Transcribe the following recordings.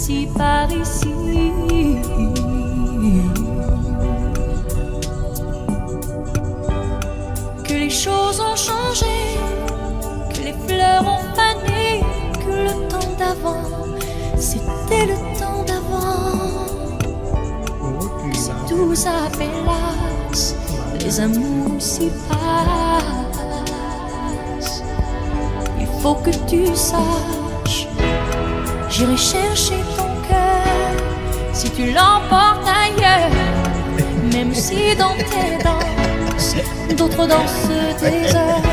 ici, par ici. Que les choses ont changé, que les fleurs ont fané, que le temps d'avant, c'était le temps d'avant. Que si tout s'appelasse, les amours s'y passent. Il faut que tu saches, j'irai chercher ton cœur si tu l'emportes ailleurs. Même si dans tes danses, d'autres dansent des heures.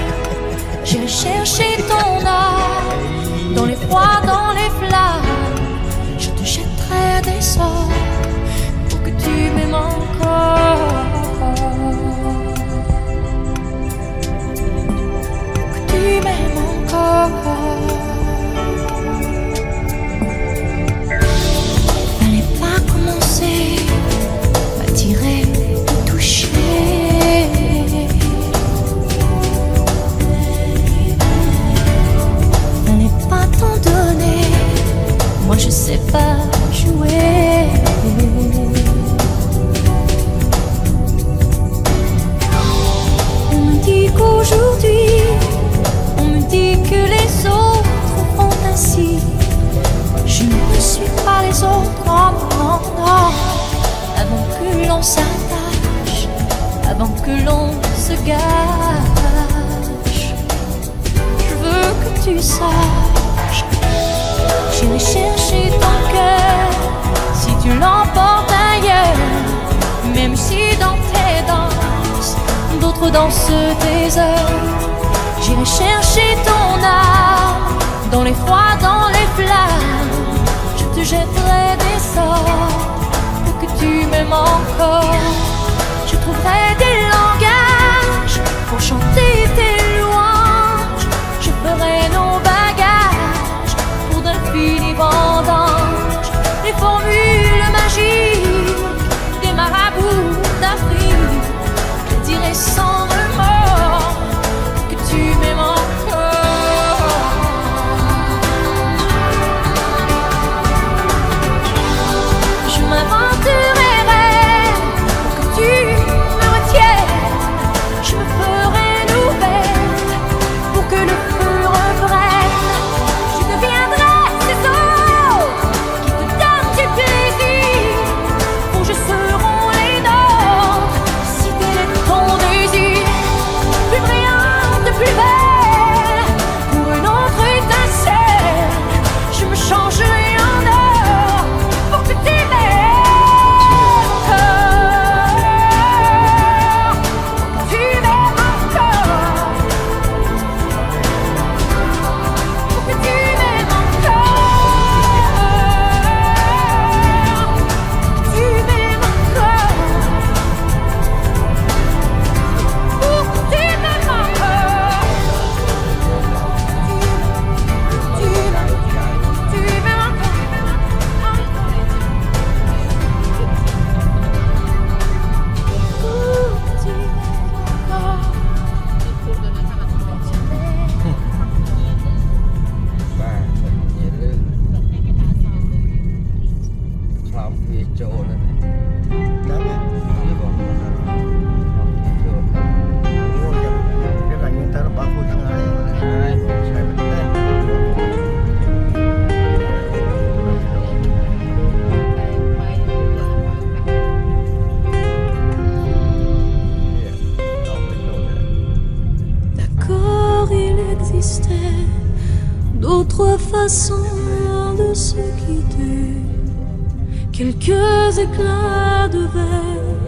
J'irai chercher ton âme, dans les froids, dans les flammes. Je te jetterai des sorts pour que tu m'aimes encore. Pour que tu m'aimes encore. Fallait pas commencer, m'attirer, me toucher. Fallait pas t'en donner, moi je sais pas jouer. On me dit qu'aujourd'hui, on me dit que les autres font ainsi. Je ne suis pas les autres, non, non, non. Avant que l'on s'attache, avant que l'on se gâche, je veux que tu saches, j'irai chercher ton cœur si tu l'emportes ailleurs. Même si dans tes danses, d'autres dansent des heures. J'irai chercher ton âme, dans les froids, dans les flammes. Je te jetterai des sorts pour que tu m'aimes encore. Je trouverai des langages pour chanter tes louanges. Je ferai nos bagages pour d'infinis vendanges. Les formules magiques des marabouts d'Afrique. Je dirai sans remords que tu m'aimes encore. Je m'inventerai rêve pour que tu me retiennes. Je me ferai nouvelle pour que le feu reprenne. Je deviendrai ces autres qui te donnent du plaisir. Vos jeux seront les nôtres si tel est ton désir. Plus brillante, plus belle, pour une autre étincelle. Je me changerai en or pour que tu m'aimes encore. Pour que tu m'aimes encore. Pour que tu m'aimes encore. Tu m'aimes encore. Pour que tu m'aimes encore. Tu m'aimes encore. Bà nhìn lên làm việc chỗ này Đó nha. đi vào chỗ Ngồi cho cái cảnh người ta nó bảo thằng ai hai sai vấn đề. D'accord, il existait d'autres façons de se quitter. Quelques éclats de verre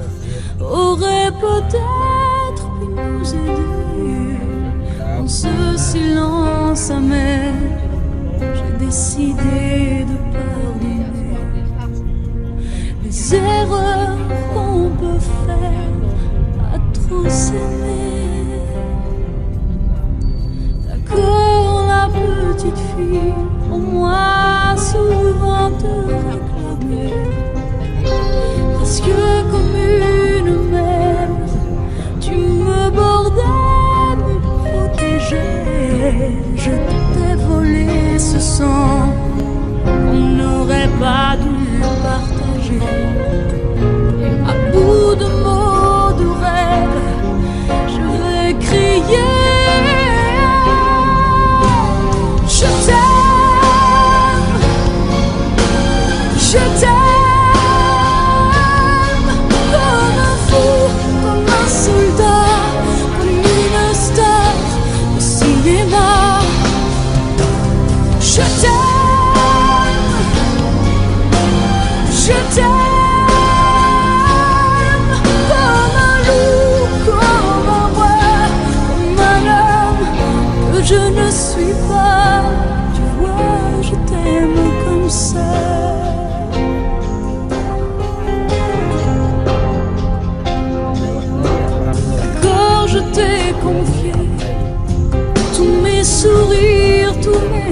auraient peut-être pu nous aider. Dans ce silence amer, j'ai décidé de pardonner les erreurs qu'on peut faire à trop s'aimer. D'accord, la petite fille, pour moi souvent te réclamait. Presque comme une mère, tu me bordais, me protégeais. Je t'ai volé ce sang, on n'aurait pas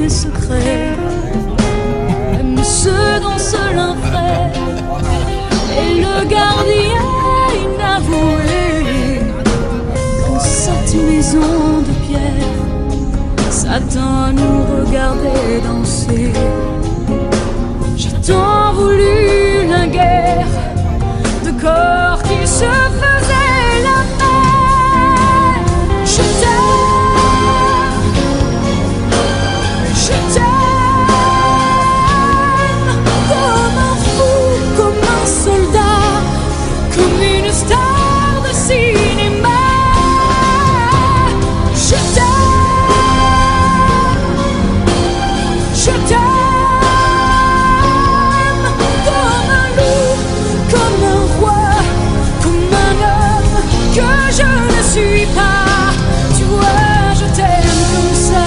mes secrets, même ceux dont seul un frère est le gardien inavoué. Dans cette maison de pierre, Satan nous regardait danser. J'ai tant voulu la guerre de corps qui se faisaient la paix. Je t'aime, je t'aime, comme un fou, comme un soldat, comme une star de cinéma. Je t'aime, je t'aime, comme un loup, comme un roi, comme un homme que je ne suis pas. Tu vois, je t'aime comme ça.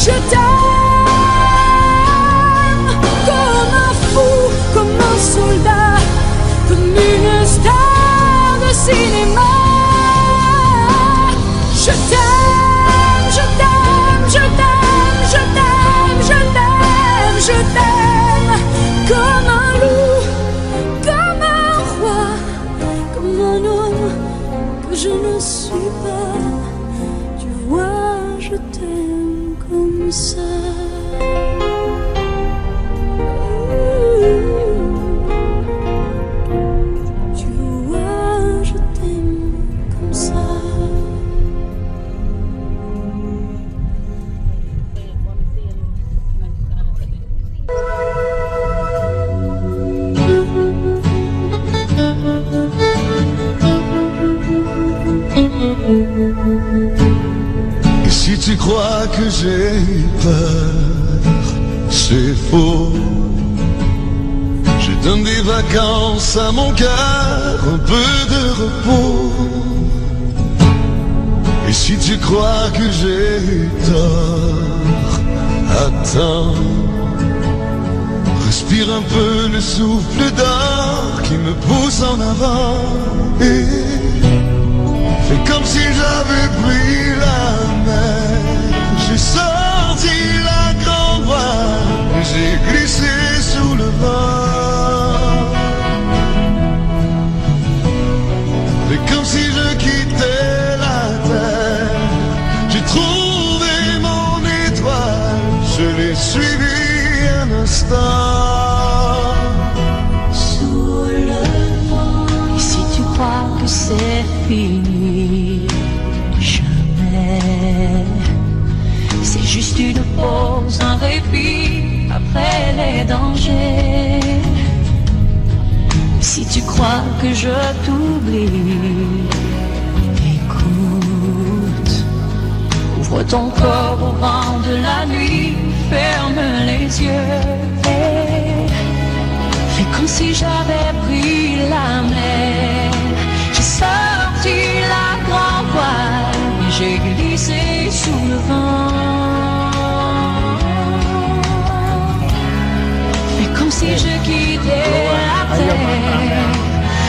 Je t'aime, comme un fou, comme un soldat, comme une star de cinéma. Je t'aime, je t'aime, je t'aime, je t'aime, je t'aime, je t'aime, comme un loup, comme un roi, comme un homme que je ne suis pas. Tu vois, je t'aime comme ça. Tu vois, je t'aime comme ça. Et si tu crois que j'ai peur, c'est faux. Je donne des vacances à mon cœur, un peu de repos. Et si tu crois que j'ai tort, attends. Respire un peu le souffle d'or qui me pousse en avant. Et fais comme si j'avais pris la mer. J'ai sorti la grande voile, j'ai glissé sous le vent. Fais comme si je quittais la terre. J'ai trouvé mon étoile, je l'ai suivi un instant. Sous le vent. Et si tu crois que c'est fini, jamais. C'est juste une pause, un répit après les dangers. Si tu crois que je t'oublie, écoute. Ouvre ton corps au vent de la nuit, ferme les yeux et fais comme si j'avais pris la mer. J'ai sorti la grande voile et j'ai glissé sous le vent. Fais comme si je quittais la terre.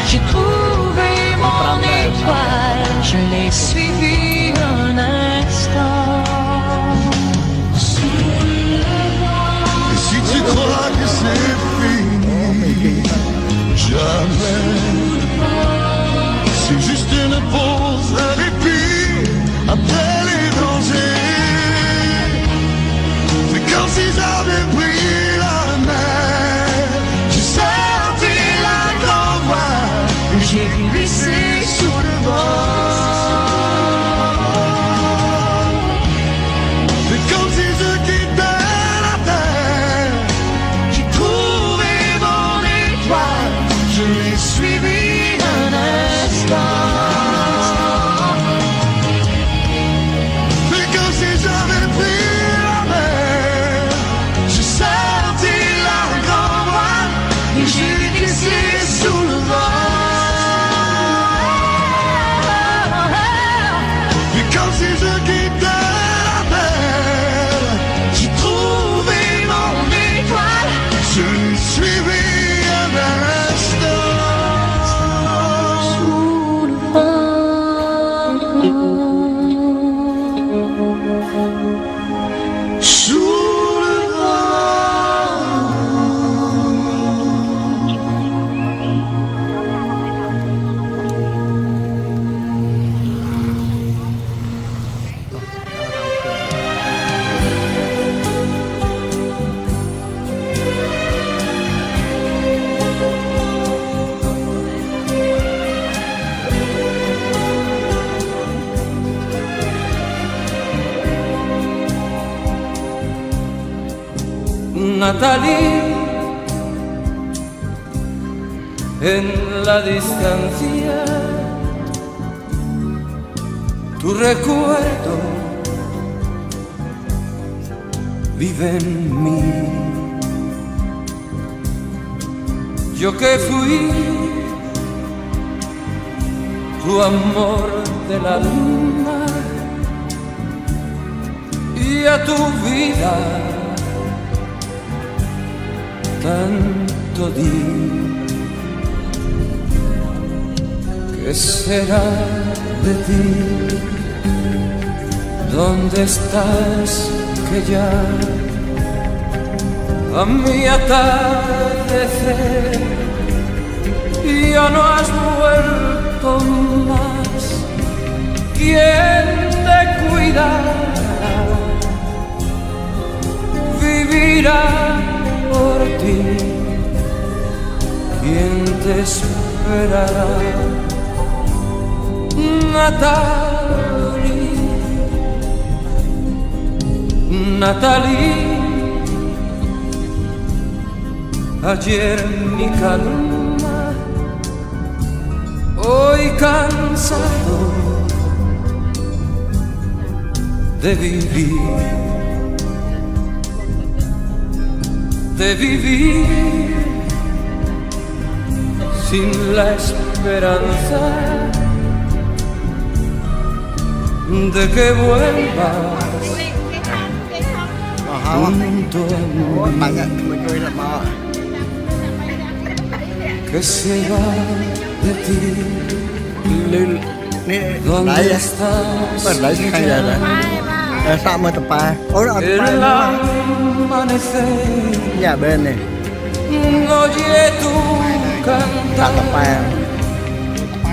J'ai trouvé mon étoile, je l'ai suivi un instant. Et si tu crois que c'est fini, jamais. C'est juste une pause, un répit après les dangers. C'est comme si j'avais pris la mer. J'ai sorti la grande voile et j'ai glissé sous le vent. C'est comme si je quittais la terre. J'ai trouvé mon étoile, je l'ai suivi un instant. C'est comme si j'avais pris la mer. J'ai sorti la grande voile et j'ai glissé sous le vent. Natalie, en la distancia, tu recuerdo vive en mí. Yo que fui tu amor del alma y a tu vida tanto di. ¿Qué será de ti? ¿Dónde estás? Que ya a mi atardecer ya no has vuelto más. ¿Quién te cuidará? Vivirá por ti. ¿Quién te esperará? Natalie, Natalie, ayer mi calma, hoy cansado de vivir sin la esperanza de que vuelvas junto a Bạn mí. ạ, mình chơi là mò. ¿Qué será de ti? Nè, ¿Dónde đấy, estás? mình đấy hay là đấy. Sao mà tập ba? Ôi, tập El ba amanecer, nhà bên này, oye tu tập cantar. ba.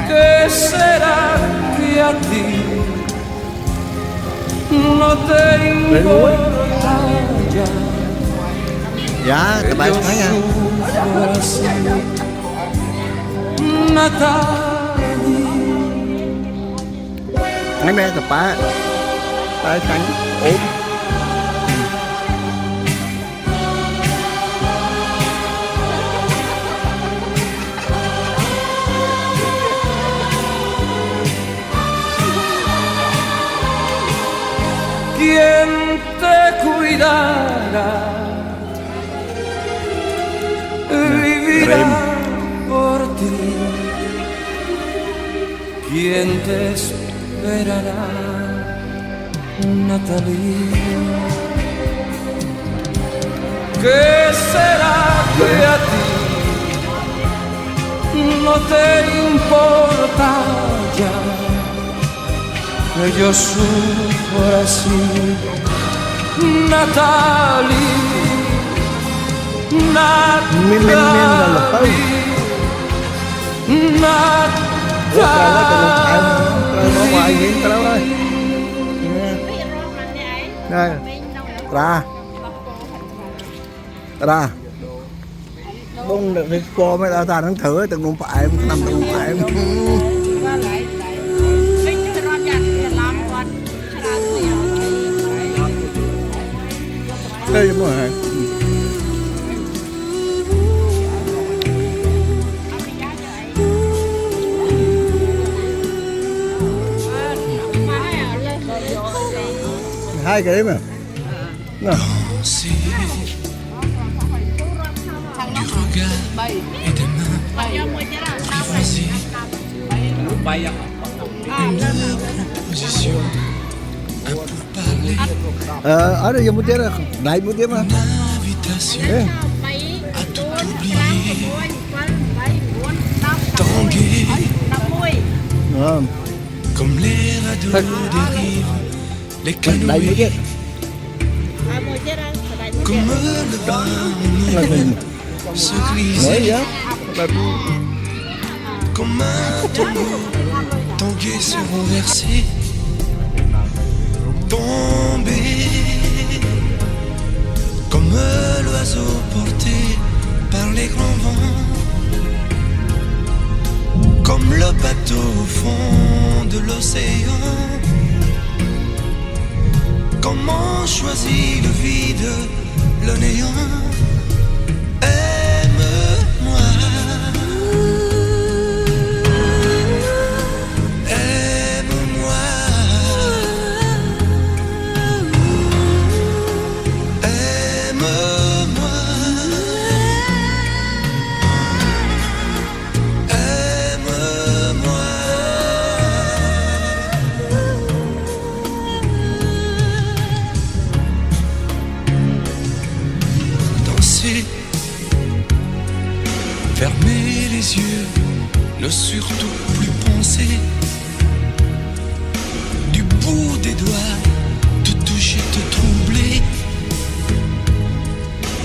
¿Qué será que a ti no te importa ya? Dạ, tập ba Yo sáng nha. sufro así, Natalie. Ngày mai tập ba. Ba sáng. Ốm. ¿Quién te cuidará? Vivirá por ti. ¿Quién te esperará, Natalie? ¿Qué será que a ti no te importa ya? Que yo sufro así, Natalie, Miên là lập tới. Lúc ra nó từ lúc em ra bỏ ngoài những cái đó thôi. Đây, ra. Bông được đi cô mới ra ta nó thử từng luôn phải nằm từng phải. Đây đúng rồi. Hai cái đấy mà. Nào. Ở đây một tiếng là đại một tiếng mà. Ê. Comme les radeaux dérivent, les Đại một tiếng. comme le vin Là mình se nói griser gì á? Là comme un tango, tanguer se renverser, tomber comme l'oiseau porté par les grands vents, comme le bateau au fond de l'océan. Comment choisit le vide le néant. Aime-moi, aime-moi, aime-moi, aime-moi. Danser, fermer les yeux, ne surtout plus penser. Du bout des doigts, te toucher, te troubler.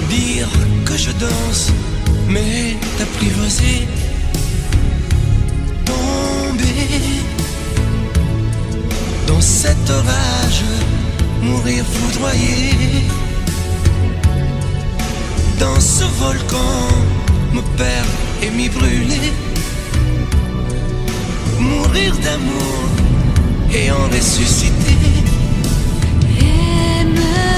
Dire que je danse, mais t'apprivoiser. Tomber dans cet orage, mourir foudroyé. Dans ce volcan, me perdre et m'y brûler. Mourir d'amour et en ressusciter. Aime-moi,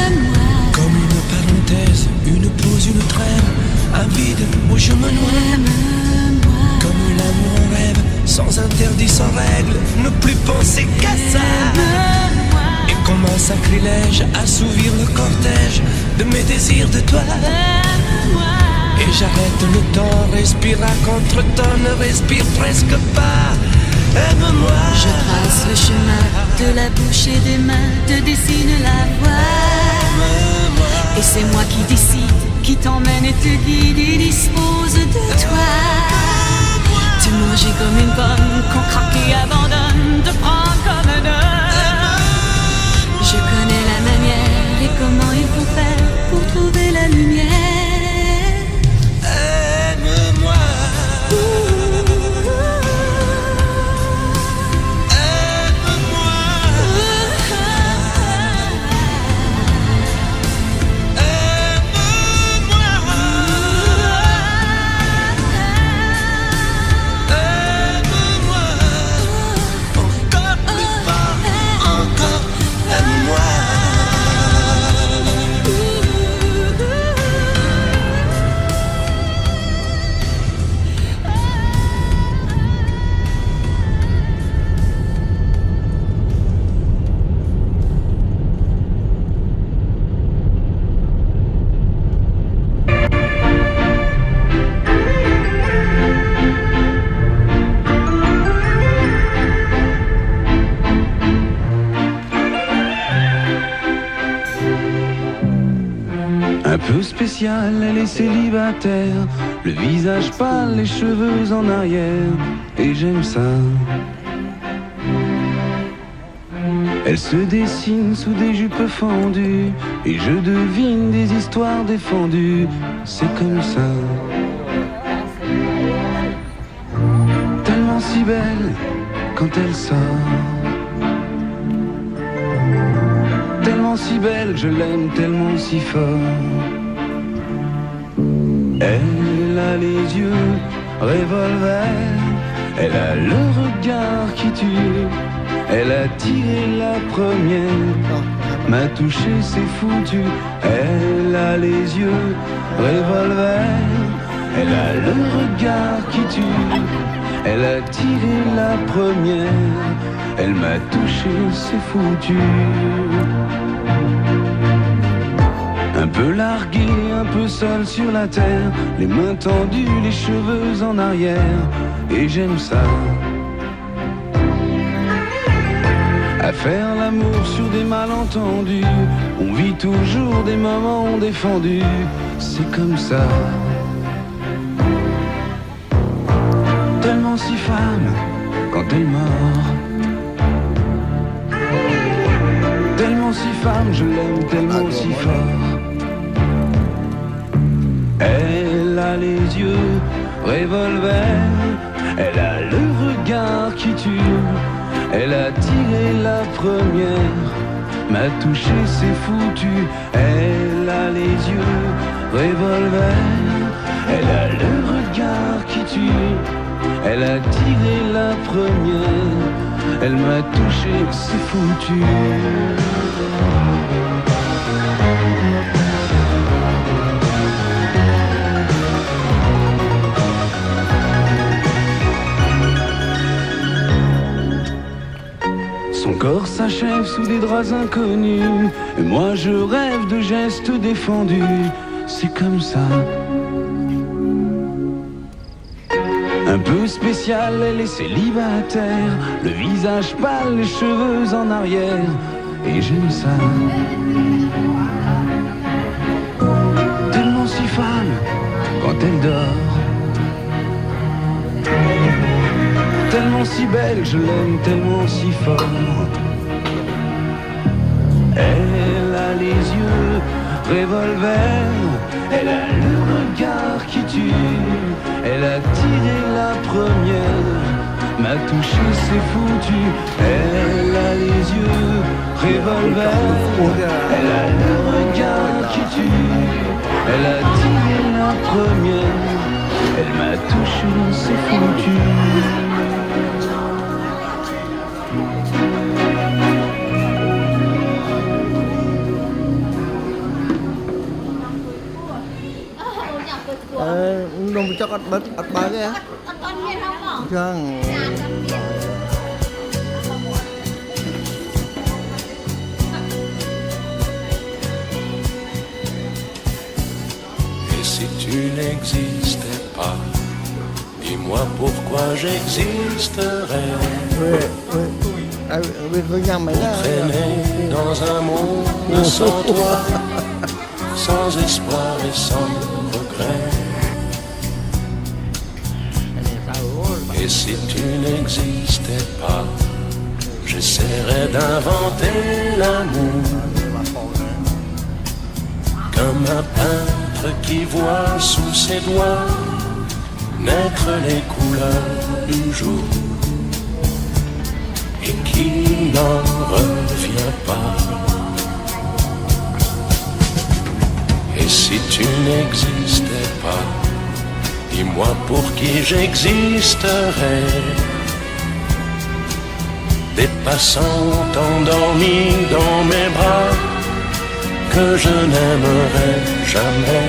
Comme une parenthèse, une pause, une trêve, un vide où je me noie. aime-moi, Comme l'amour en rêve, sans interdit, sans règle, ne plus penser qu'à ça. aime-moi, Et comme un sacrilège, assouvir le cortège de mes désirs de toi. aime-moi. Et j'arrête le temps, respire à contre-temps, ne respire presque pas. Aime-moi. Je trace le chemin de la bouche et des mains, te dessine la voie. Et c'est moi qui décide, qui t'emmène et te guide et dispose de toi. Te manger comme une pomme, qu'on craque et abandonne, te prendre comme un homme. Je connais la manière et comment il faut faire pour trouver la lumière. Aime-moi. Un peu spéciale, elle est célibataire, le visage pâle, les cheveux en arrière, et j'aime ça. Elle se dessine sous des jupes fendues, et je devine des histoires défendues, c'est comme ça. Tellement si belle quand elle sort, tellement si belle, je l'aime tellement si fort. Elle a les yeux revolver, elle a le regard qui tue, elle a tiré la première, m'a touché, c'est foutu. Elle a les yeux revolver, elle a le regard qui tue, elle a tiré la première, elle m'a touché, c'est foutu. Un peu largué, un peu seul sur la terre, les mains tendues, les cheveux en arrière, et j'aime ça. À faire l'amour sur des malentendus, on vit toujours des moments défendus, c'est comme ça. Tellement si femme quand elle mord, tellement si femme, je l'aime tellement si fort. Elle a les yeux revolver, elle a le regard qui tue, elle a tiré la première, m'a touché, c'est foutu. Elle a les yeux revolver, elle a le regard qui tue, elle a tiré la première, elle m'a touché, c'est foutu. L'amour s'achève sous des draps inconnus. Et moi je rêve de gestes défendus. C'est comme ça. Un peu spécial, elle est célibataire. Le visage pâle, les cheveux en arrière. Et j'aime ça. Tellement si femme quand elle dort. Tellement si belle, je l'aime tellement si fort. Elle a les yeux revolver, elle a le regard qui tue. Elle a tiré la première, m'a touché, c'est foutu. Elle a les yeux revolver, elle a le regard qui tue. Elle a tiré la première, elle m'a touché, c'est foutu. Nông chắc ắt bớt ắt bá cái chăng Et si tu n'existais pas, dis-moi pourquoi j'existerais. Traîner dans un monde sans toi, sans espoir et sans regret. Et si tu n'existais pas, j'essaierais d'inventer l'amour, comme un peintre qui voit sous ses doigts naître les couleurs du jour et qui n'en revient pas. Et si tu n'existais pas, dis-moi pour qui j'existerais. Des passants endormis dans mes bras que je n'aimerais jamais.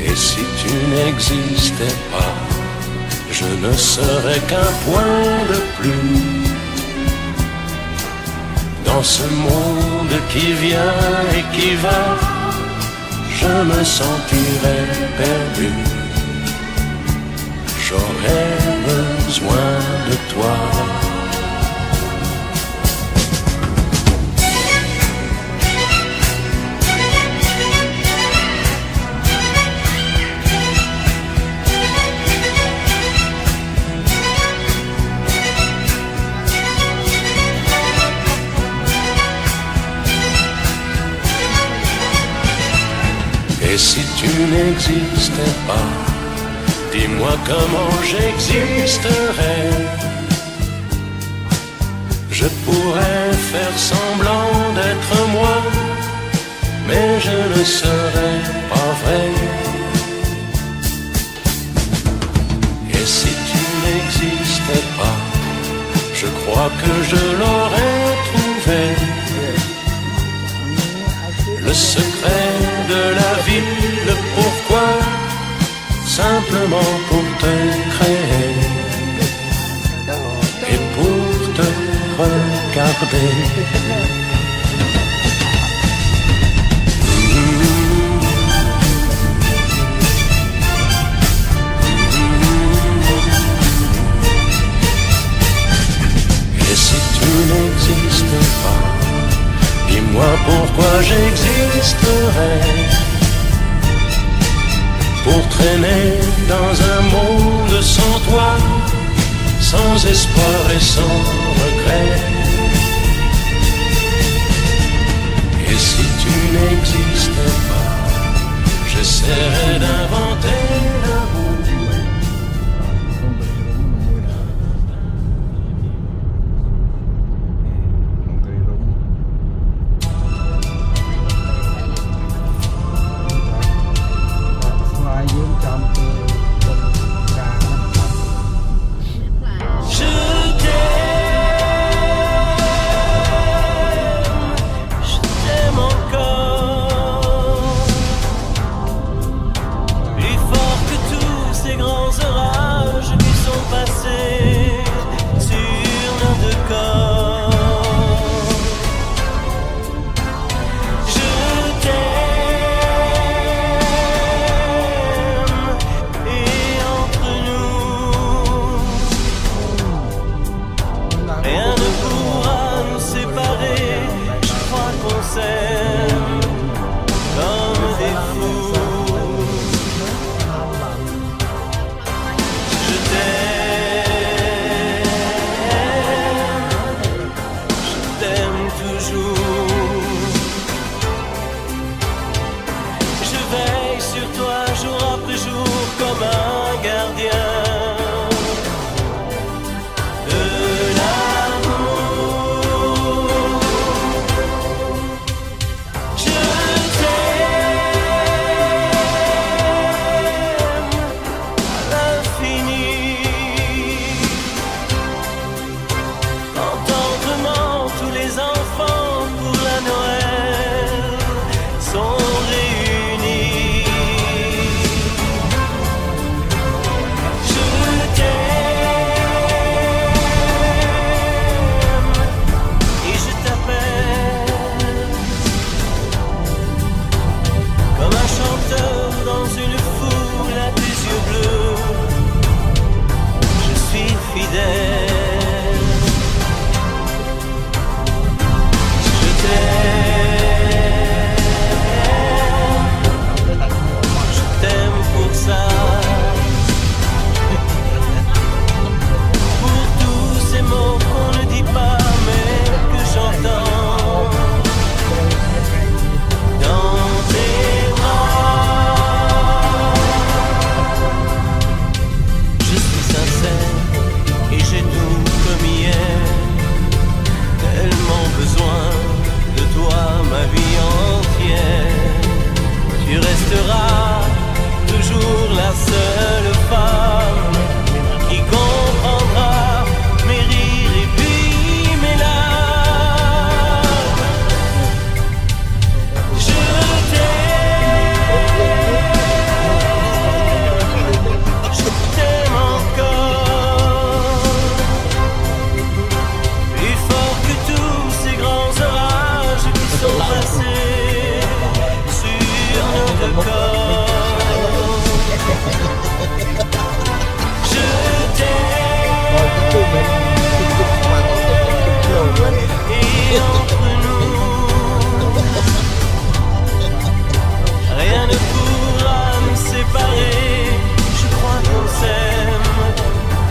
Et si tu n'existais pas, je ne serais qu'un point de plus dans ce monde qui vient et qui va. Je me sentirais perdu. J'aurais besoin de toi. Et si tu n'existais pas, dis-moi comment j'existerais. Je pourrais faire semblant d'être moi, mais je ne serais pas vrai. Et si tu n'existais pas, je crois que je l'aurais trouvé. Le secret de la vie, le pourquoi, simplement pour te créer et pour te regarder. Et si tu n'existais pas, dis-moi pourquoi j'existerais. Pour traîner dans un monde sans toi, sans espoir et sans regret. Et si tu n'existais pas, j'essaierais d'inventer l'amour. fou. Je t'aime toujours. Je veille sur toi jour après jour comme un gardien de l'amour. Je t'aime à l'infini. Quand tendrement tous les enfants pour la Noël sont réunis. Je t'aime et je t'appelle comme un chanteur dans une foule à des yeux bleus. Je suis fidèle. Je t'aime pour ça. Pour tous ces mots qu'on ne dit pas mais que j'entends dans tes bras. Je suis sincère et j'ai tout comme hier. Tellement besoin de toi ma vie entière. Tu resteras toujours la seule femme qui comprendra mes rires et puis mes larmes. Je t'aime encore. Plus fort que tous ces grands orages qui sont passés sur notre corps. Je t'aime et entre nous rien ne pourra nous séparer. Je crois qu'on s'aime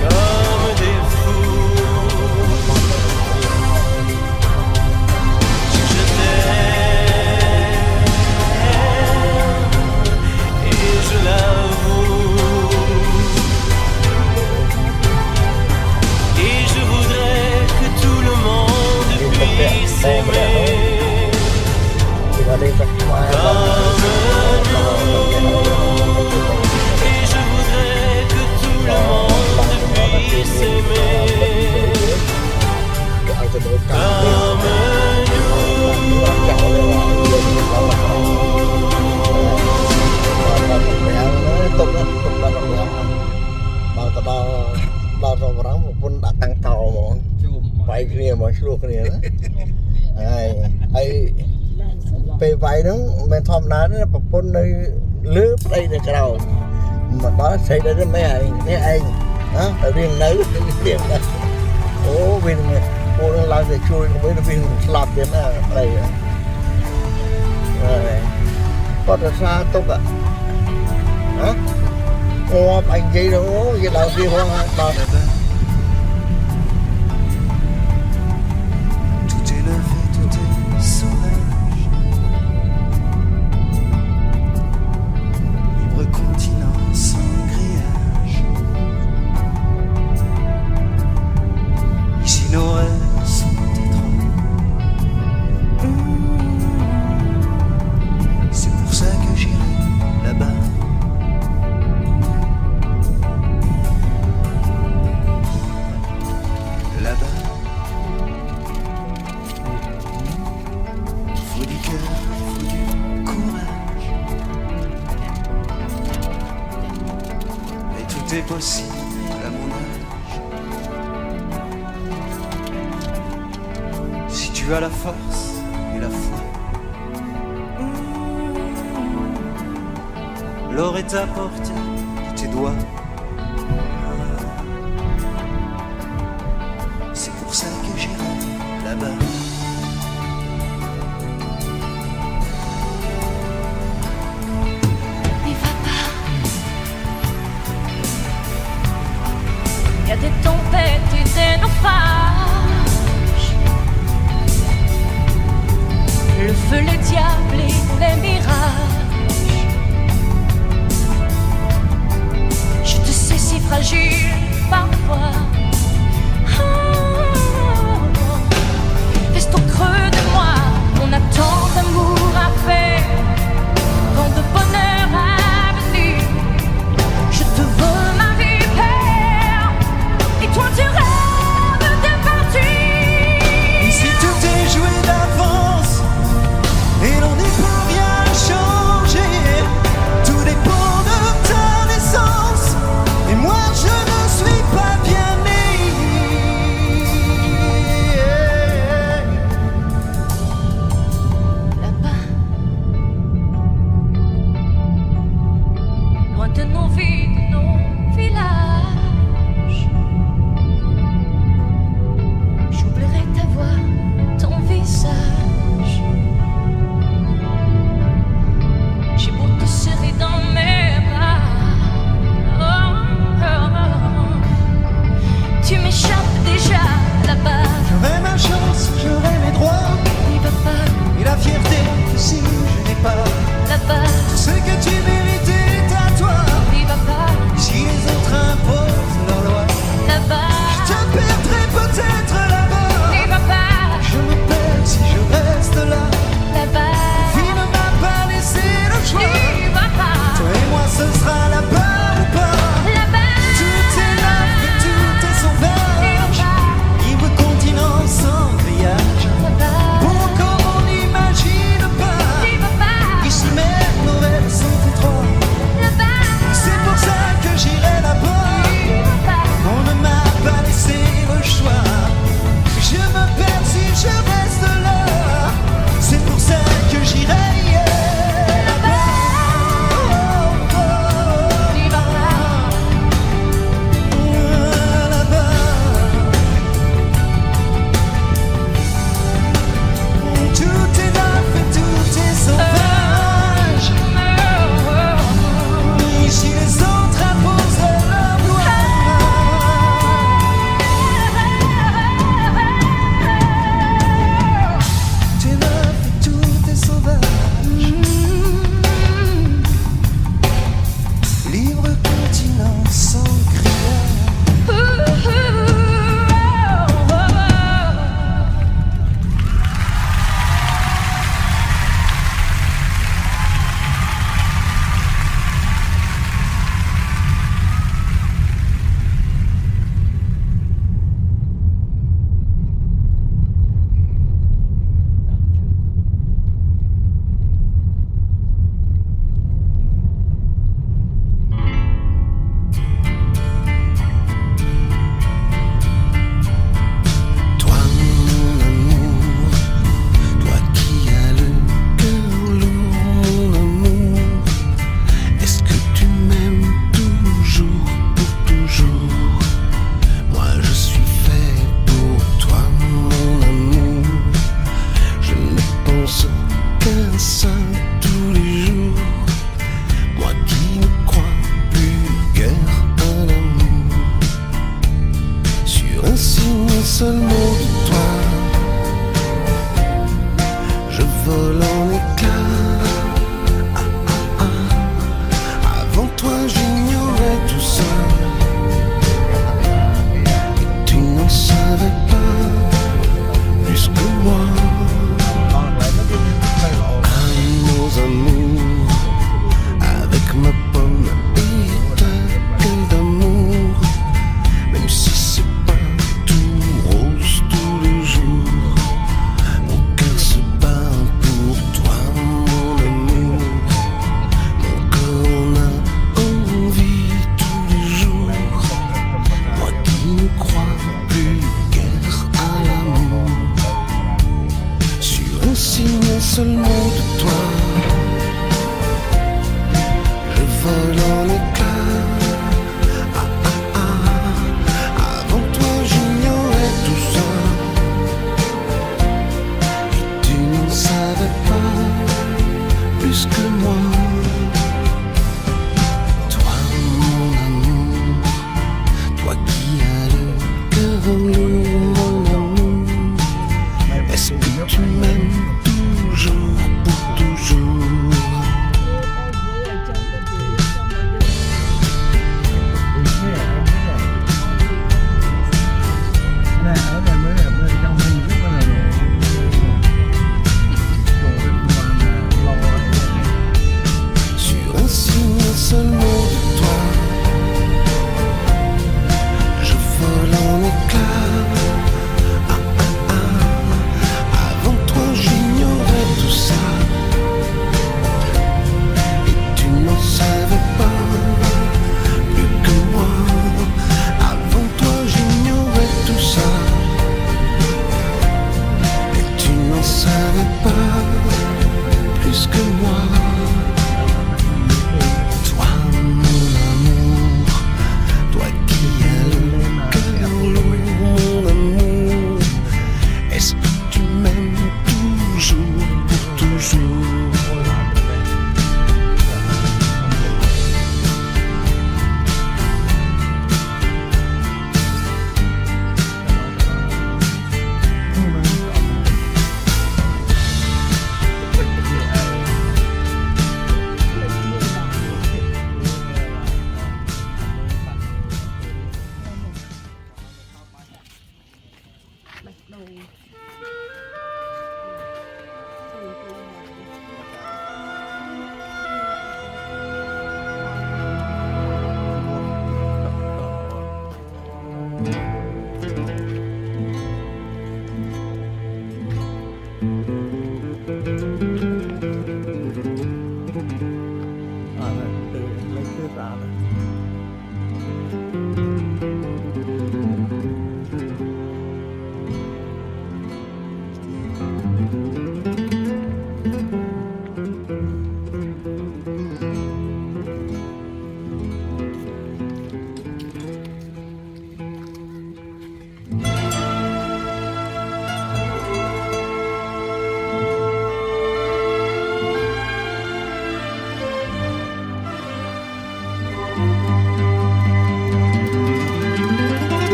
comme des fous. Je t'aime et je l'avoue. Et je voudrais que tout le monde puisse s'aimer comme nous. Et je voudrais que tout le monde puisse s'aimer comme tục đóដល់ទៅរងប្រពន្ធដាក់តាំងកោហ្មងវាយគ្នាហ្មងឆ្លោះគ្នាណាហើយពេលវាយហ្នឹងមិនធម្មតាទេប្រពន្ធនៅលើប្តីនៅក្រោមមកដល់ស្រីទៅមិនឯងនេះឯងណាតែរៀងនៅរៀងណាអូវិញពួកនឹងឡើងទៅជួយវិញវិញស្លាប់ទៀតណាប្តីគាត់ទៅសារទុកហ៎អូអញនិយាយទៅនិយាយដល់វាហងដល់ Tout est neuf et tout est sauvage. Libre continent sans grillage. Ici nos rêves sont étranges. C'est pour ça que j'irai là-bas. Là-bas, il faut du cœur, il faut du courage. Mais tout est possible à mon âge. Si tu as la force et la foi, l'or est à portée de tes doigts. C'est pour ça que j'irai là-bas. feu, les diables et les mirages. Je te sais si fragile parfois. Reste au creux de moi, on a tant d'amour à faire, tant de bonheur à venir. Je te veux ma vie, père, et toi tu rêves de partir. Ici tout est joué d'avance et l'on n'y peut rien changer. Tout dépend de ta naissance et moi je ne suis pas bien né. Là-bas, loin de nos vies, de nos villages, j'oublierai ta voix, ton visage. J'ai beau te serrer dans mes bras, tu m'échappes déjà là-bas. J'aurai ma chance, j'aurai mes droits N'y va pas et la fierté si je n'ai pas. là-bas, Ce que tu mérites est à toi. n'y va pas Si les autres imposent leur loi, là-bas, je te perdrai peut-être là-bas. n'y va pas Je me perds si je rêve.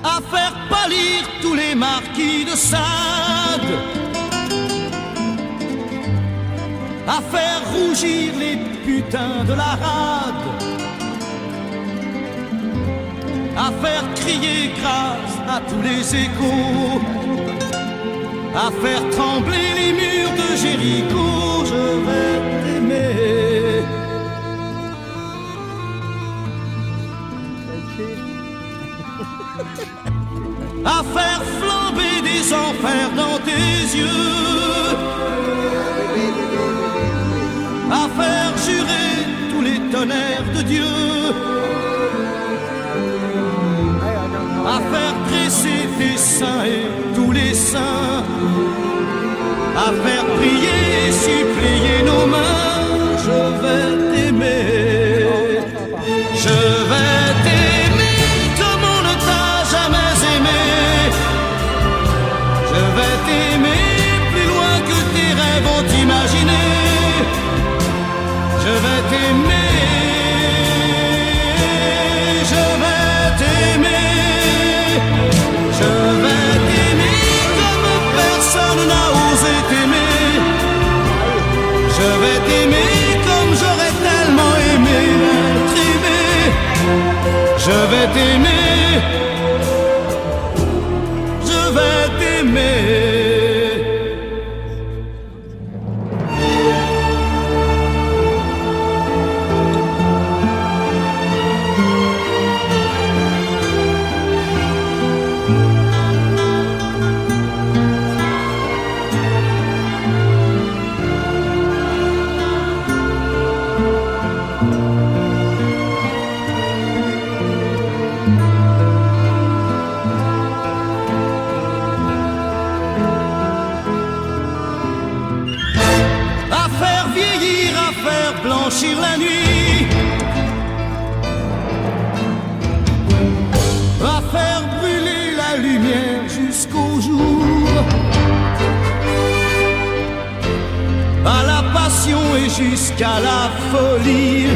à faire pâlir tous les marquis de Sade, à faire rougir les putains de la rade, à faire crier grâce à tous les échos, à faire trembler les murs de Jéricho. Je vais t'aimer. À faire flamber des enfers dans tes yeux, à faire jurer tous les tonnerres de Dieu, à faire dresser tes seins et tous les saints, à faire prier et supplier nos mains. Je vais t'aimer, je vais t'aimer comme on ne t'a jamais aimé. Je vais t'aimer plus loin que tes rêves ont imaginé. Je vais t'aimer, je vais t'aimer, je vais t'aimer comme personne n'a osé t'aimer. Je vais t'aimer comme j'aurais tellement aimé être aimé. Je vais t'aimer, je vais t'aimer. Blanchir la nuit, à faire brûler la lumière jusqu'au jour, à la passion et jusqu'à la folie.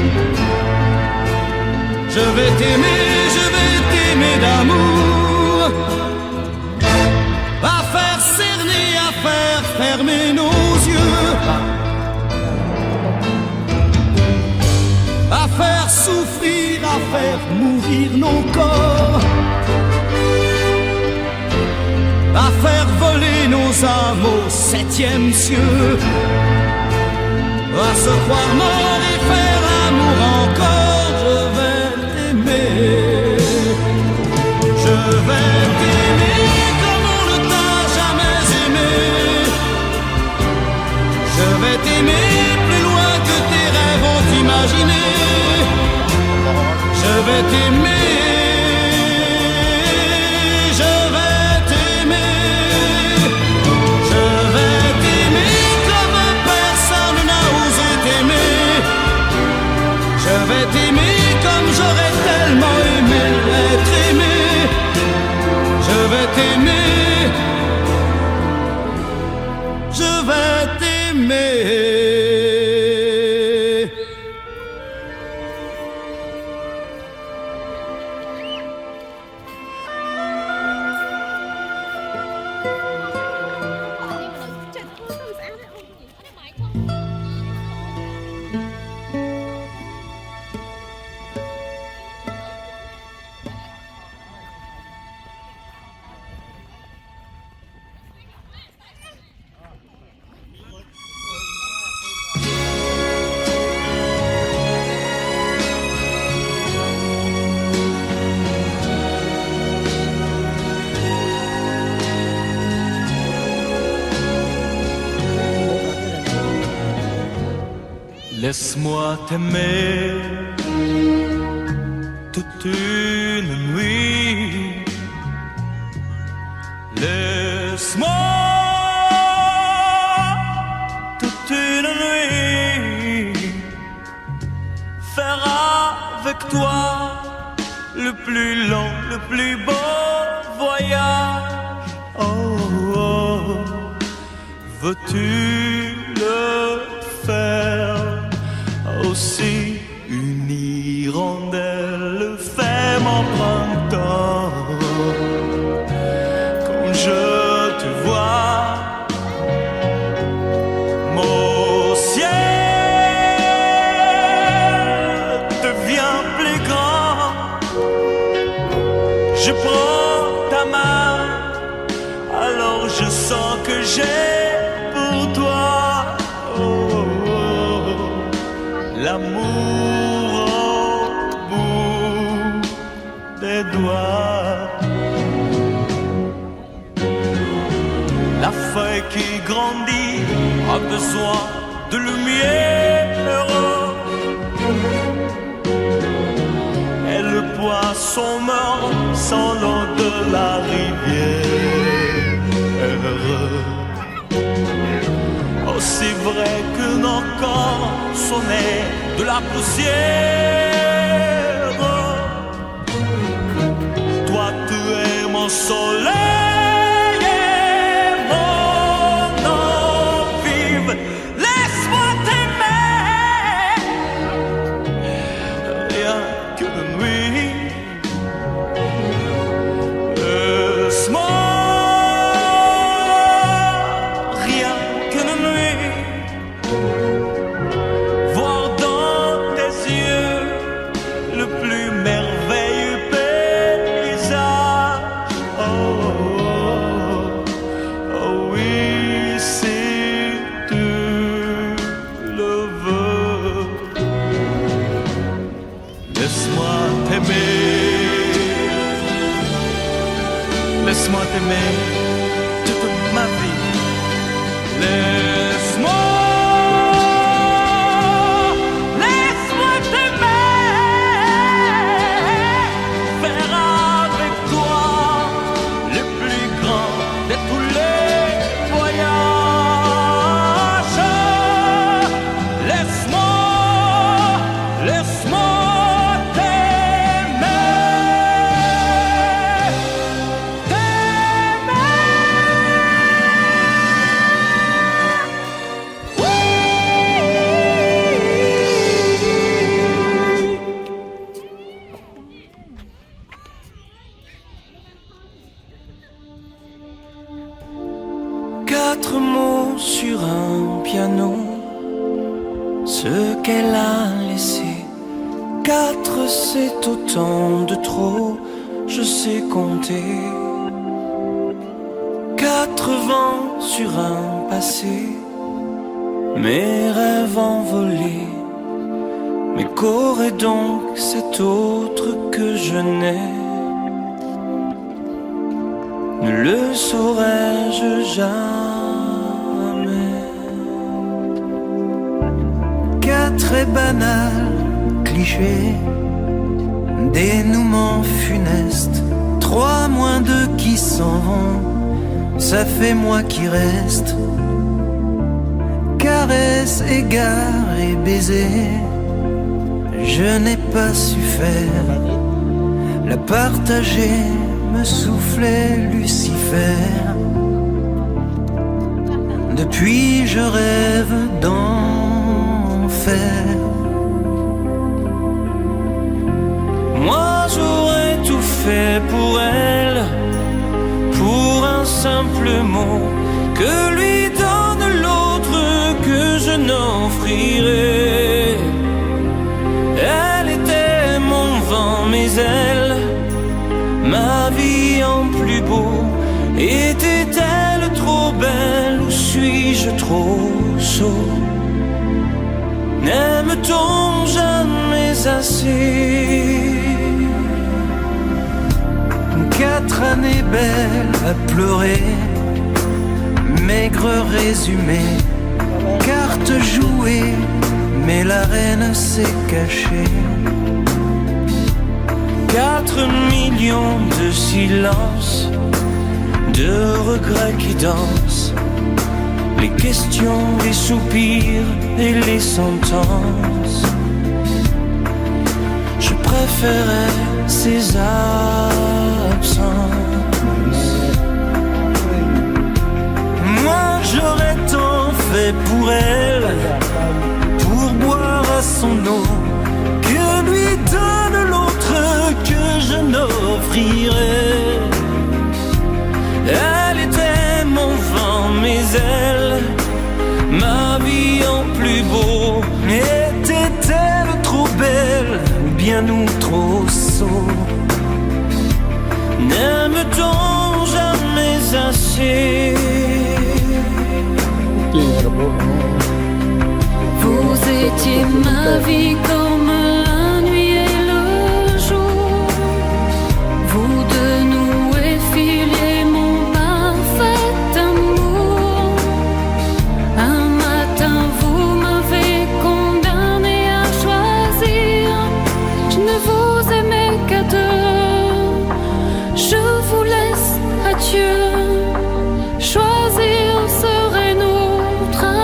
Je vais t'aimer d'amour, à faire cerner, à faire fermer nos yeux, à faire souffrir, à faire mourir nos corps, à faire voler nos âmes au 7e cieux, à se croire mort et faire l'amour encore. Je vais t'aimer, je vais t'aimer comme on ne t'a jamais aimé. Je vais t'aimer plus loin que tes rêves ont imaginé. Je vais t'aimer, je vais t'aimer, je vais t'aimer comme personne n'a osé t'aimer. Je vais t'aimer comme j'aurais tellement aimé être aimé. Je vais t'aimer, je vais t'aimer. Laisse-moi t'aimer toute une nuit. Laisse-moi toute une nuit faire avec toi le plus long, le plus beau voyage. Oh, oh. Veux-tu le faire aussi? Une hirondelle fait mon printemps. ta main, alors je sens que j'ai pour toi l'amour au bout des doigts. La feuille qui grandit a besoin de lumière, et le poisson meurt sans l'eau de la rivière. Aussi vrai que nos corps sont nés de la poussière, toi tu es mon soleil et mon eau vive. Laisse-moi t'aimer, rien que de nuit. Laisse-moi, rien que de nuit, voir dans tes yeux le plus merveilleux paysage. Oh, oh oui, si tu le veux. Laisse-moi t'aimer, laisse-moi t'aimer toute ma vie. Laisse-moi, laisse-moi t'aimer, faire avec toi le plus grand de tous les voyages. Laisse-moi, laisse-moi t'aimer, quatre mots sur un piano, ce qu'elle a laissé. Quatre, c'est autant de trop, je sais compter. Quatre vents sur un passé, mes rêves envolés. Mais qu'aurait donc cet autre que je n'ai? Ne le saurais-je jamais. Quatre est banal, cliché, dénouement funeste. Trois moins deux qui s'en vont, ça fait moi qui reste. Caresse, égard et baiser, je n'ai pas su faire. La partager me soufflait Lucifer. Depuis je rêve d'enfer. Moi j'aurais tout fait pour elle, pour un simple mot que lui donne l'autre que je n'offrirai. Elle était mon vent, mes ailes, ma vie en plus beau. Était-elle trop belle ou suis-je trop sot? N'aime-t-on jamais assez? Quatre années belles à pleurer, maigre résumé, carte jouée, mais la reine s'est cachée. 4 millions de silences, de regrets qui dansent, les questions, les soupirs et les sentences. Je préférais ces absences. Moi j'aurais tant fait pour elle, pour boire à son eau, que lui donne l'autre que je n'offrirai. Elle était mon vent, mes ailes, ma vie en plus beau. Était-elle trop belle, bien ou trop sot? N'aime-t-on changer. Vous étiez ma vie comme la nuit et le jour. Vous deux nouez filiez mon parfait amour. Un matin vous m'avez condamné à choisir. Je ne vous aimais qu'à deux. Je vous laisse à Dieu. Choisir serait nous trahir.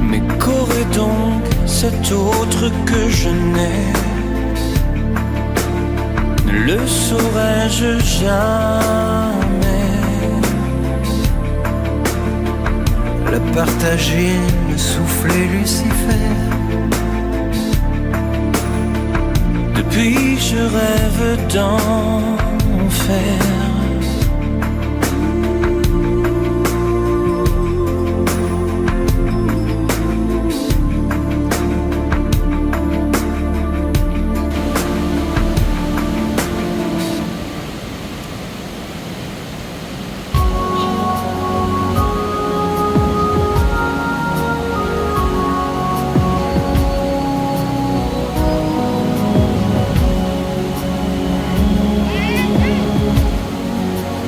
Mais qu'aurait donc cet autre que je n'ai? Ne le saurais-je jamais? Le partager, me souffler Lucifer. Depuis je rêve d'enfer.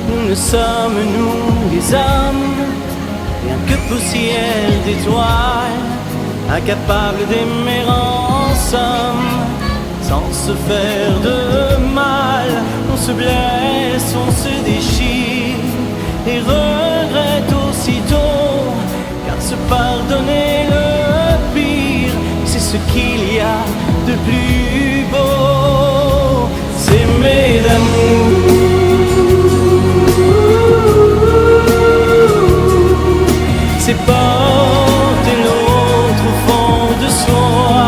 Nous ne sommes, nous, les hommes, rien que poussière d'étoiles, incapables d'aimer en somme, sans se faire de mal. On se blesse, on se déchire, et regrette aussitôt, car se pardonner le pire, c'est ce qu'il y a de plus beau. S'aimer d'amour, c'est porter l'autre au fond de soi,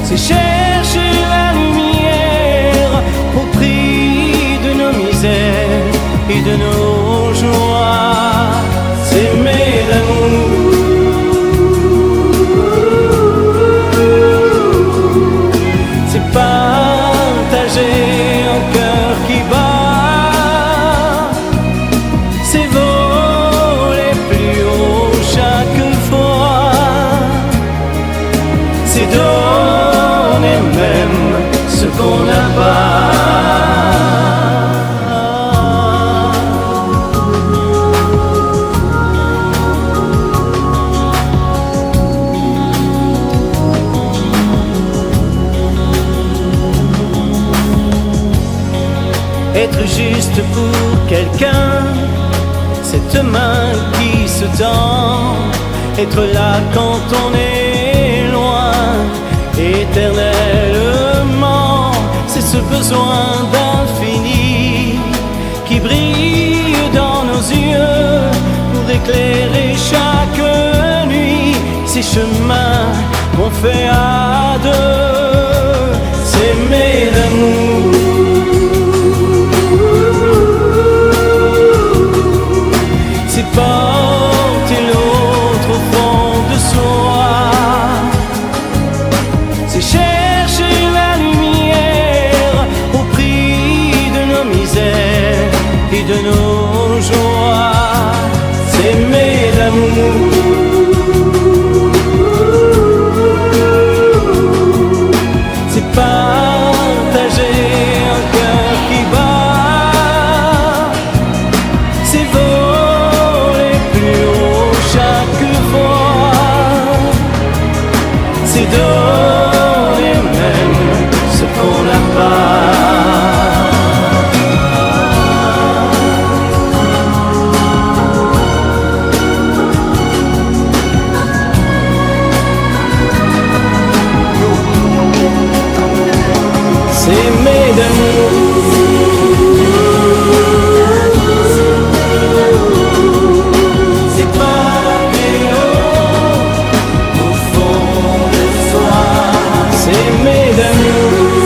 c'est chercher la lumière au prix de nos misères et de nos joies. S'aimer d'amour, c'est partager un cœur qui bat, c'est voler plus haut chaque fois, c'est donner même ce qu'on n'a pas. Être juste pour quelqu'un, cette main qui se tend, être là quand on est loin, éternellement, c'est ce besoin d'infini qui brille dans nos yeux pour éclairer chaque nuit, ces chemins qu'on fait à deux. S'aimer d'amour, c'est porter l'autre au fond de soi, c'est chercher la lumière au prix de nos misères et de nos joies. S'aimer d'amour, c'est partager un cœur qui bat, c'est voler plus haut chaque fois, c'est donner même ce qu'on n'a pas. S'aimer d'amour, c'est pas au fond de soi. S'aimer d'amour,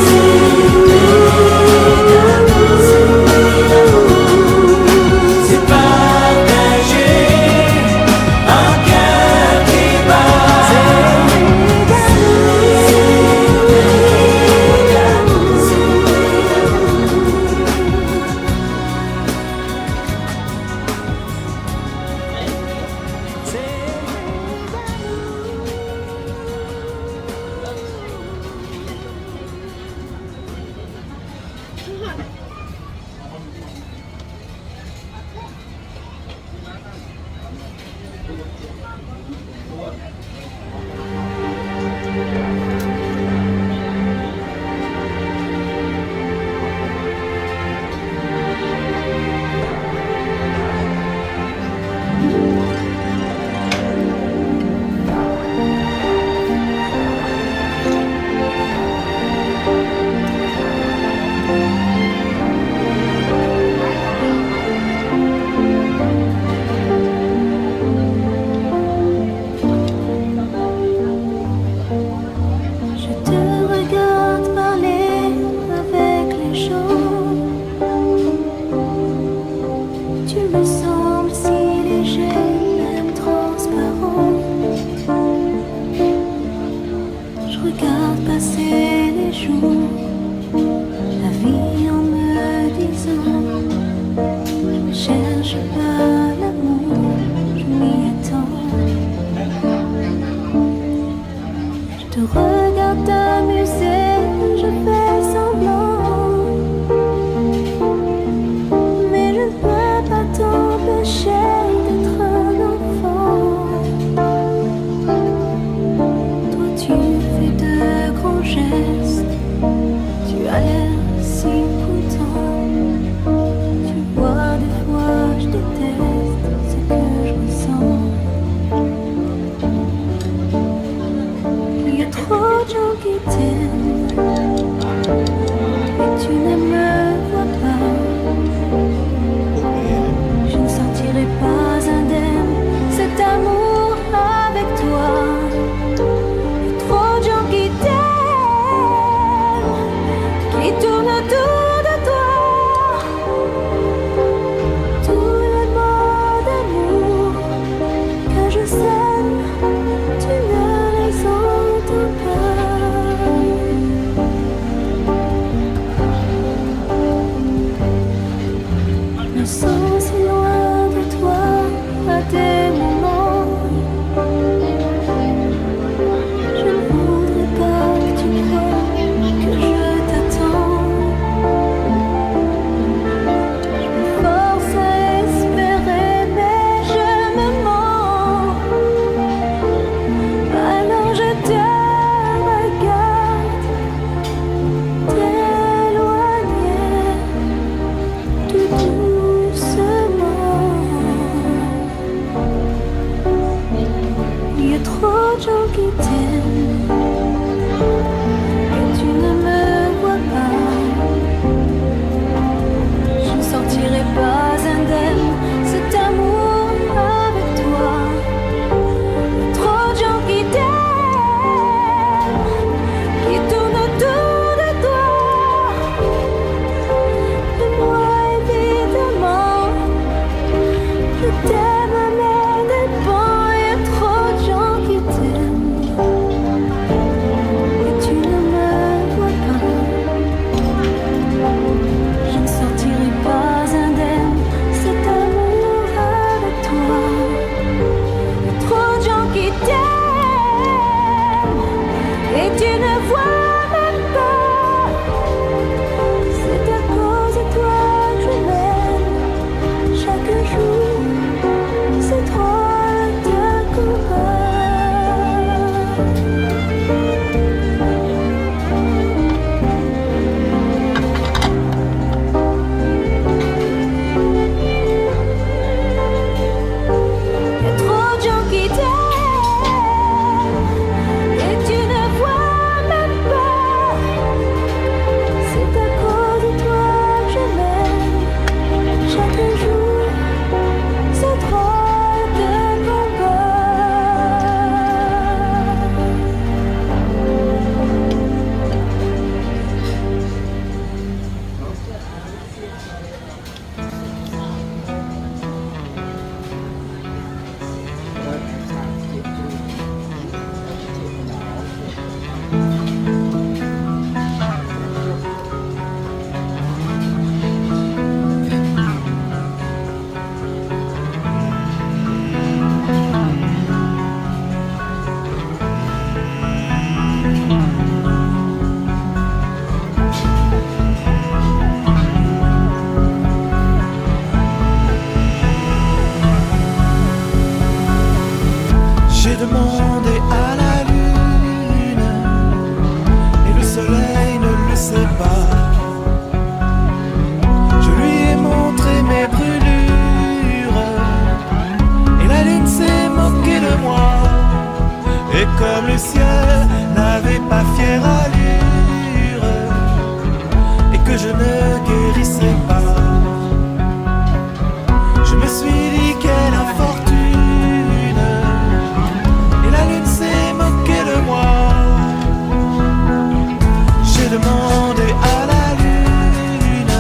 demandé à la lune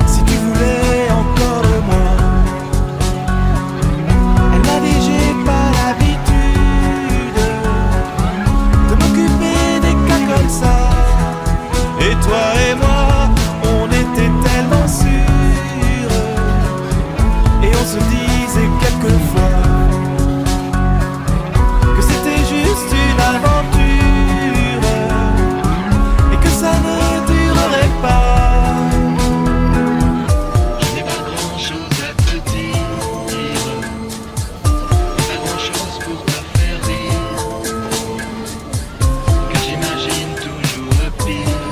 si tu voulais encore de moi. Elle m'a dit j'ai pas l'habitude de m'occuper des cas comme ça. Et toi et moi, on était tellement sûrs, et on se disait quelquefois que c'était juste une aventure et que ça ne durerait pas. Je n'ai pas grand chose à te dire, pas grand chose pour te faire rire, que j'imagine toujours le pire,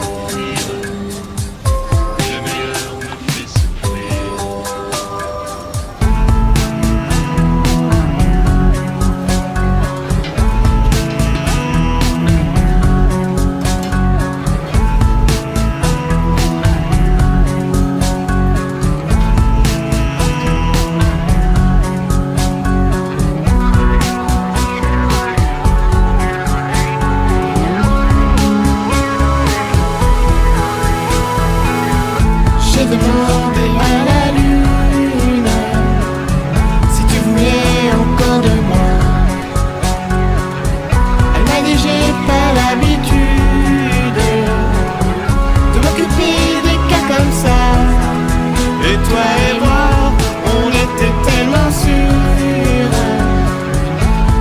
le meilleur me fait souffrir. J'ai demandé à la lune si tu voulais encore de moi. Elle m'a dit j'ai pas l'habitude de m'occuper des cas comme ça. Et toi et moi, on était tellement sûrs,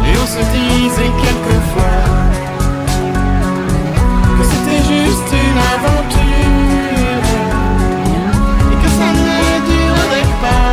et on se disait quelquefois que c'était juste une aventure et que ça ne durerait pas.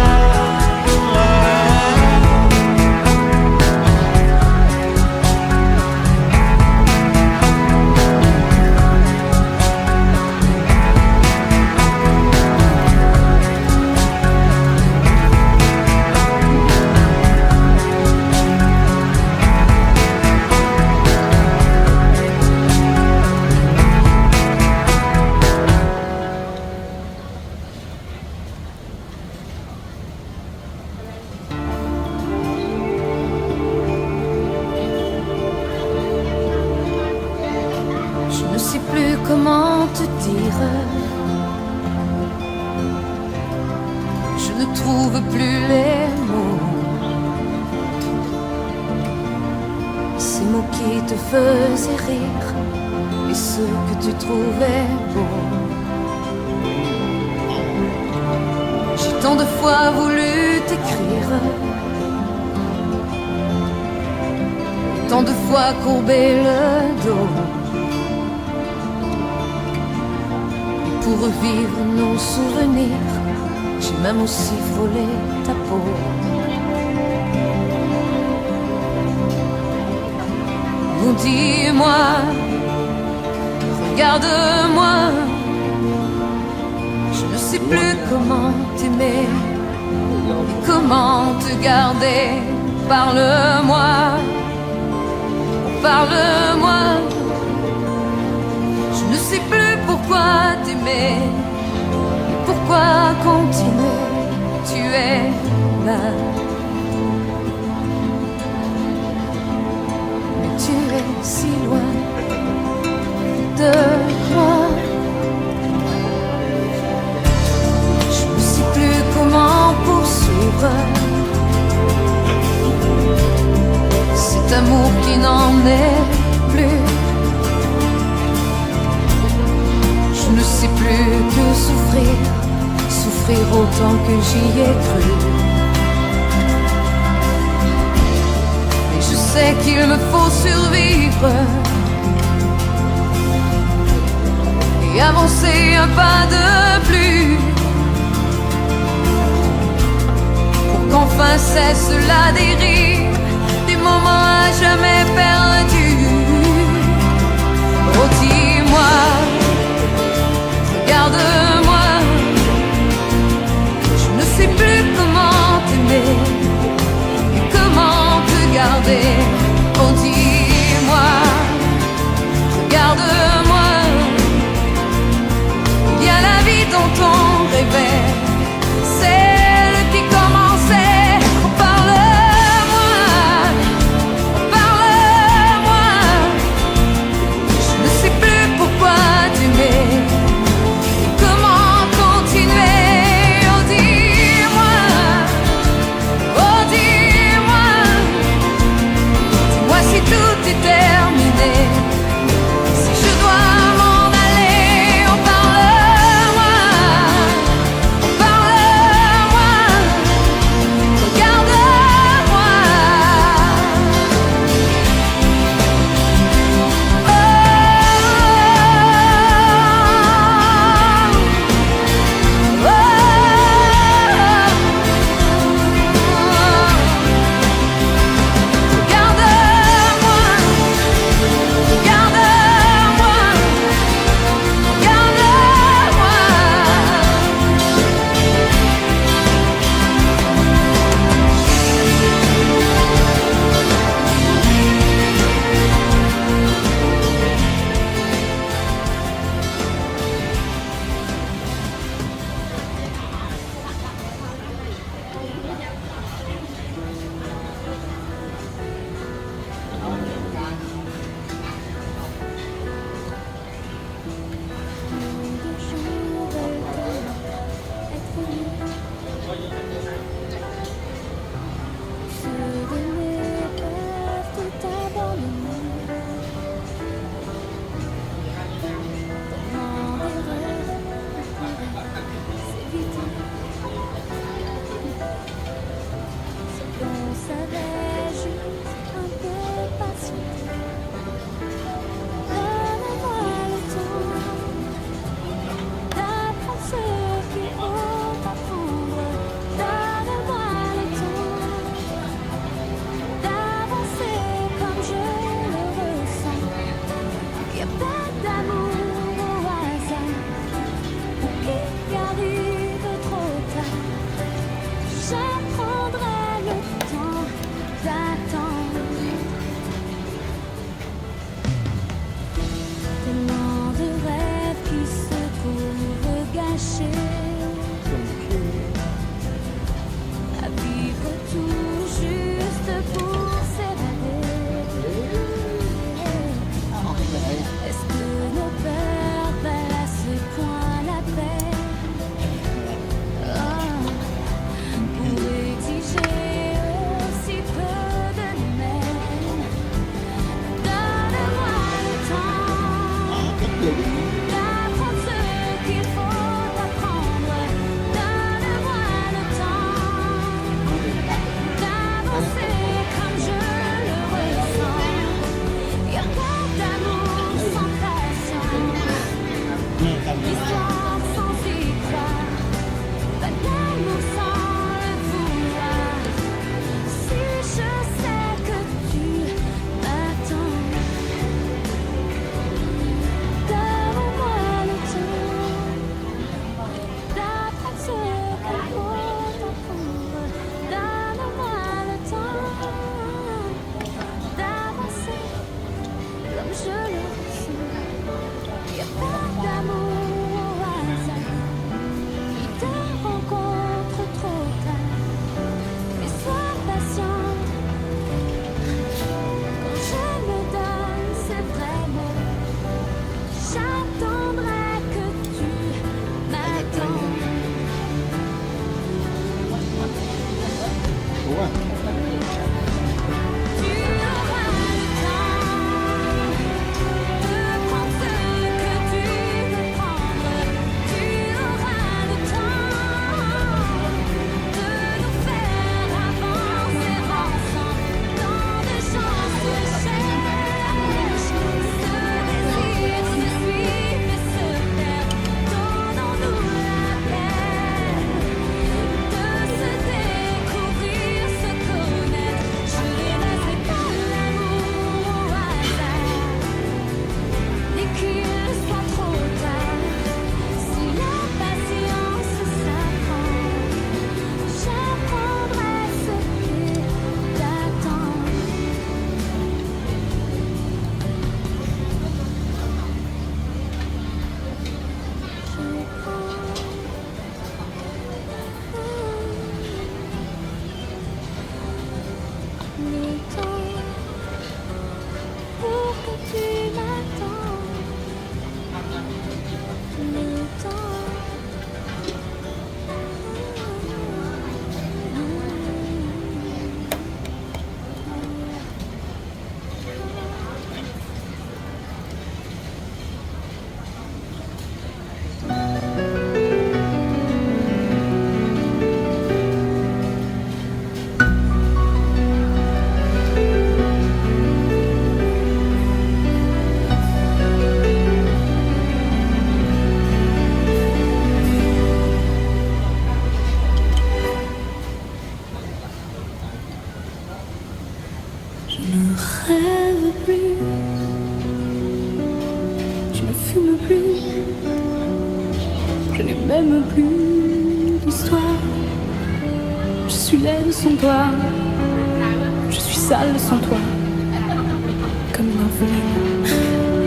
Je ne sais plus comment te dire. Je ne trouve plus les mots. Ces mots qui te faisaient rire et ceux que tu trouvais beaux. J'ai tant de fois voulu t'écrire, tant de fois courbé le dos pour revivre nos souvenirs. J'ai même aussi frôlé ta peau. Oh, dis-moi, regarde-moi. Je ne sais plus comment t'aimer et comment te garder. Parle-moi, parle-moi. Je ne sais plus pourquoi t'aimer et pourquoi continuer. Tu es là, mais tu es si loin de moi. Je ne sais plus comment poursuivre cet amour qui n'en est plus. Je ne sais plus que souffrir, souffrir autant que j'y ai cru. Mais je sais qu'il me faut survivre et avancer un pas de plus pour qu'enfin cesse la dérive des moments à jamais perdus. Oh, dis-moi, regarde-moi. Je ne sais plus comment t'aimer et comment te garder. Oh, dis-moi, regarde-moi. Il y a la vie dont on rêvait, celle qui commençait. Oh, parle-moi, parle-moi. même plus d'histoire. Je suis laide sans toi, je suis sale sans toi, comme une orpheline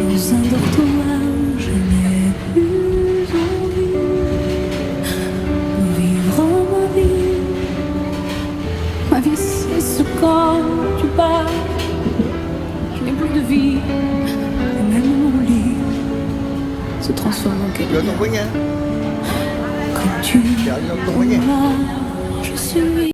dans un dortoir. Je n'ai plus envie de vivre ma vie. Ma vie c'est ce quand tu pars, je n'ai plus de vie, et même mon lit se transforme en quelque Yo tu punya. Quand tu Yo tu punya. m'as, je suis